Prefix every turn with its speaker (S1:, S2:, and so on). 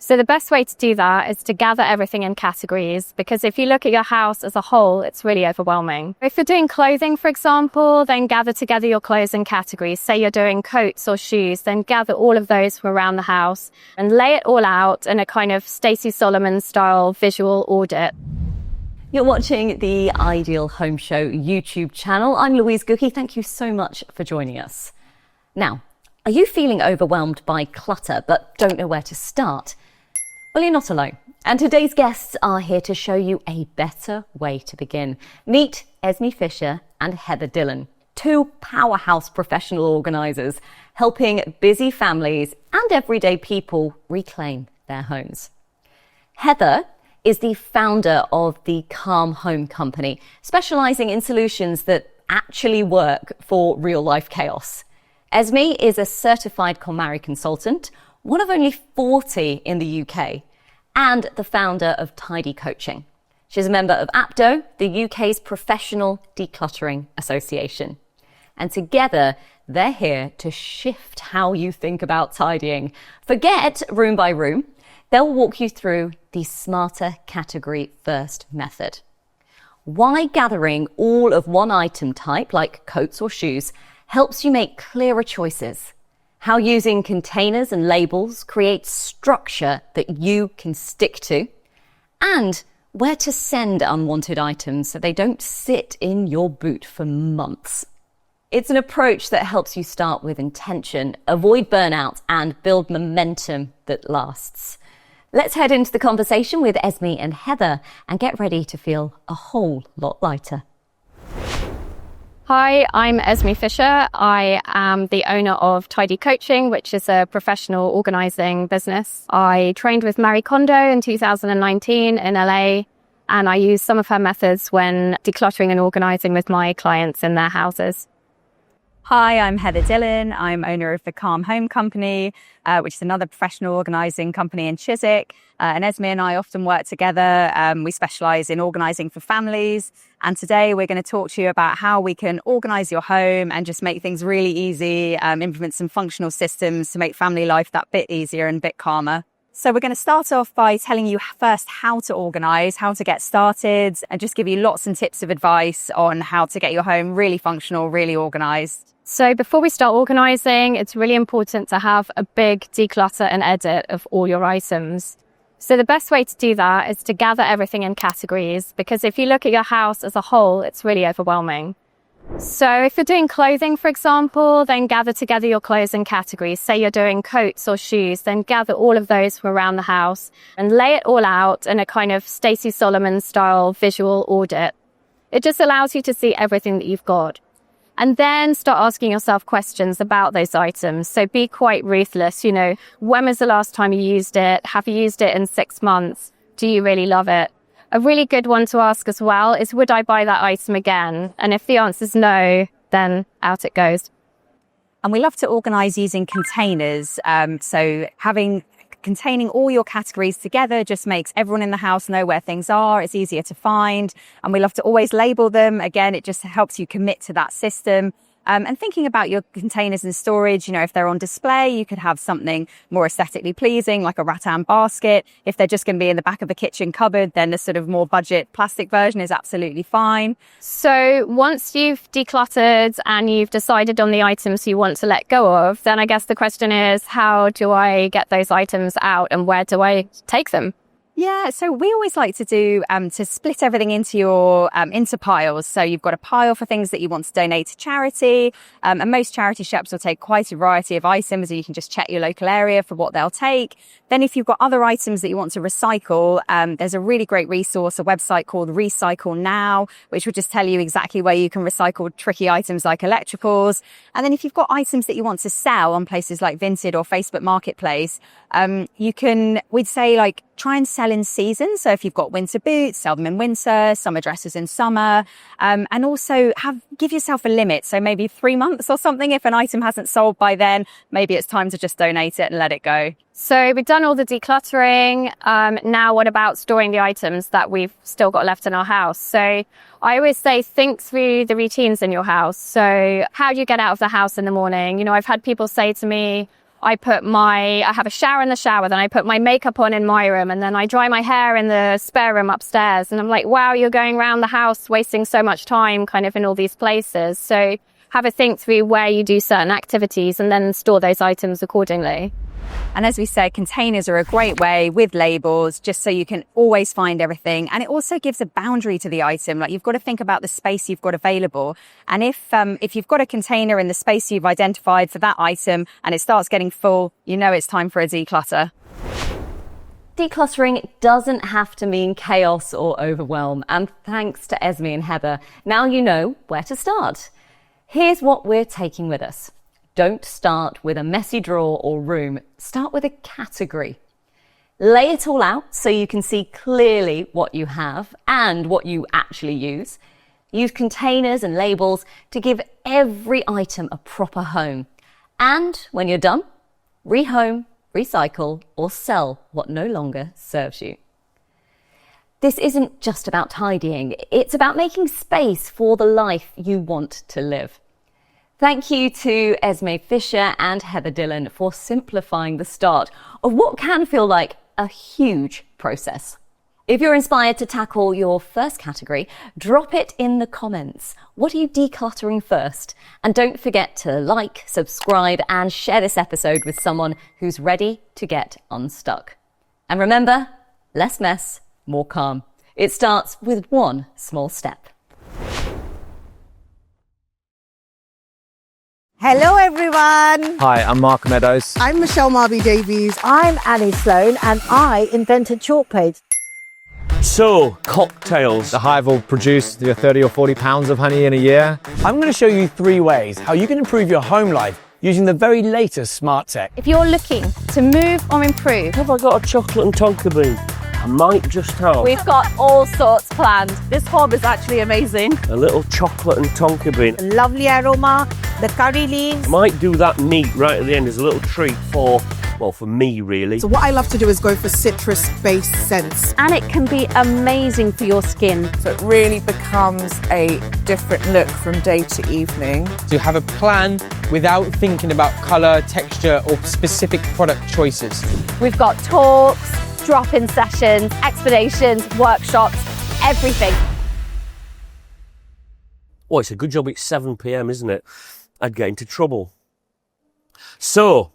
S1: So the best way to do that is to gather everything in categories, because if you look at your house as a whole, it's really overwhelming. If you're doing clothing, for example, then gather together your clothes in categories. Say you're doing coats or shoes, then gather all of those from around the house and lay it all out in a kind of Stacey Solomon style visual audit.
S2: You're watching the Ideal Home Show YouTube channel. I'm Louise Gookie. Thank you so much for joining us. Now, are you feeling overwhelmed by clutter but don't know where to start? Well, you're not alone. And today's guests are here to show you a better way to begin. Meet Esme Fisher and Heather Dhillon, two powerhouse professional organisers helping busy families and everyday people reclaim their homes. Heather is the founder of the Calm Home Company, specialising in solutions that actually work for real-life chaos. Esme is a certified KonMari consultant, one of only 40 in the UK, and the founder of Tidy Coaching. She's a member of APDO, the UK's Professional Decluttering Association. And together, they're here to shift how you think about tidying. Forget room by room. They'll walk you through the smarter category first method. Why gathering all of one item type, like coats or shoes, helps you make clearer choices. How using containers and labels creates structure that you can stick to, and where to send unwanted items so they don't sit in your boot for months. It's an approach that helps you start with intention, avoid burnout, and build momentum that lasts. Let's head into the conversation with Esme and Heather and get ready to feel a whole lot lighter.
S1: Hi, I'm Esme Fisher. I am the owner of Tidy Coaching, which is a professional organising business. I trained with Marie Kondo in 2019 in LA, and I use some of her methods when decluttering and organising with my clients in their houses.
S3: Hi, I'm Heather Dhillon. I'm owner of the Calm Home Company, which is another professional organising company in Chiswick. And Esme and I often work together. We specialise in organising for families. And today we're going to talk to you about how we can organise your home and just make things really easy, implement some functional systems to make family life that bit easier and a bit calmer. So we're going to start off by telling you first how to organise, how to get started, and just give you lots and tips of advice on how to get your home really functional, really organised.
S1: So before we start organising, it's really important to have a big declutter and edit of all your items. So the best way to do that is to gather everything in categories, because if you look at your house as a whole, it's really overwhelming. So if you're doing clothing, for example, then gather together your clothes in categories. Say you're doing coats or shoes, then gather all of those from around the house and lay it all out in a kind of Stacey Solomon style visual audit. It just allows you to see everything that you've got. And then start asking yourself questions about those items. So be quite ruthless. You know, when was the last time you used it? Have you used it in 6 months? Do you really love it? A really good one to ask as well is, would I buy that item again? And if the answer is no, then out it goes.
S3: And we love to organise using containers. So containing all your categories together just makes everyone in the house know where things are. It's easier to find. And we love to always label them. Again, it just helps you commit to that system. And thinking about your containers and storage, you know, if they're on display, you could have something more aesthetically pleasing, like a rattan basket. If they're just going to be in the back of the kitchen cupboard, then the sort of more budget plastic version is absolutely fine.
S1: So once you've decluttered and you've decided on the items you want to let go of, then I guess the question is, how do I get those items out and where do I take them?
S3: Yeah, so we always like to do to split everything into your into piles. So you've got a pile for things that you want to donate to charity, and most charity shops will take quite a variety of items, and you can just check your local area for what they'll take. Then if you've got other items that you want to recycle, there's a really great resource, a website called Recycle Now, which will just tell you exactly where you can recycle tricky items like electricals. And then if you've got items that you want to sell on places like Vinted or Facebook Marketplace, we'd say like try and sell in season. So if you've got winter boots, sell them in winter, summer dresses in summer, and also give yourself a limit. So maybe 3 months or something. If an item hasn't sold by then, maybe it's time to just donate it and let it go.
S1: So we've done all the decluttering. Now what about storing the items that we've still got left in our house? So I always say, think through the routines in your house. So how do you get out of the house in the morning? You know, I've had people say to me, I have a shower in the shower, then I put my makeup on in my room, and then I dry my hair in the spare room upstairs. And I'm like, wow, you're going around the house wasting so much time kind of in all these places. So have a think through where you do certain activities and then store those items accordingly.
S3: And as we said, containers are a great way with labels, just so you can always find everything. And it also gives a boundary to the item. Like, you've got to think about the space you've got available. And if you've got a container in the space you've identified for that item and it starts getting full, you know it's time for a declutter.
S2: Decluttering doesn't have to mean chaos or overwhelm. And thanks to Esme and Heather, now you know where to start. Here's what we're taking with us. Don't start with a messy drawer or room. Start with a category. Lay it all out so you can see clearly what you have and what you actually use. Use containers and labels to give every item a proper home. And when you're done, rehome, recycle, or sell what no longer serves you. This isn't just about tidying. It's about making space for the life you want to live. Thank you to Esme Fisher and Heather Dhillon for simplifying the start of what can feel like a huge process. If you're inspired to tackle your first category, drop it in the comments. What are you decluttering first? And don't forget to like, subscribe, and share this episode with someone who's ready to get unstuck. And remember, less mess, more calm. It starts with one small step.
S4: Hello everyone!
S5: Hi, I'm Mark Meadows.
S4: I'm Michelle Marby Davies.
S6: I'm Annie Sloan and I invented chalk paste.
S7: So, cocktails.
S5: The hive will produce 30 or 40 pounds of honey in a year.
S8: I'm going to show you 3 ways how you can improve your home life using the very latest smart tech.
S1: If you're looking to move or improve,
S7: Have I got a chocolate and tonka bean? I might just have
S1: we've got all sorts planned.
S6: This hob is actually amazing.
S7: a little chocolate and tonka bean.
S6: The lovely aroma, the curry leaves.
S7: Might do that neat right at the end as a little treat for me really.
S4: So what I love to do is go for citrus-based scents.
S6: And it can be amazing for your skin.
S9: So it really becomes a different look from day to evening.
S8: To have a plan without thinking about colour, texture or specific product choices.
S1: We've got talks, drop-in sessions, explanations, workshops, everything.
S7: Oh, it's a good job it's 7 p.m, isn't it? I'd get into trouble. So,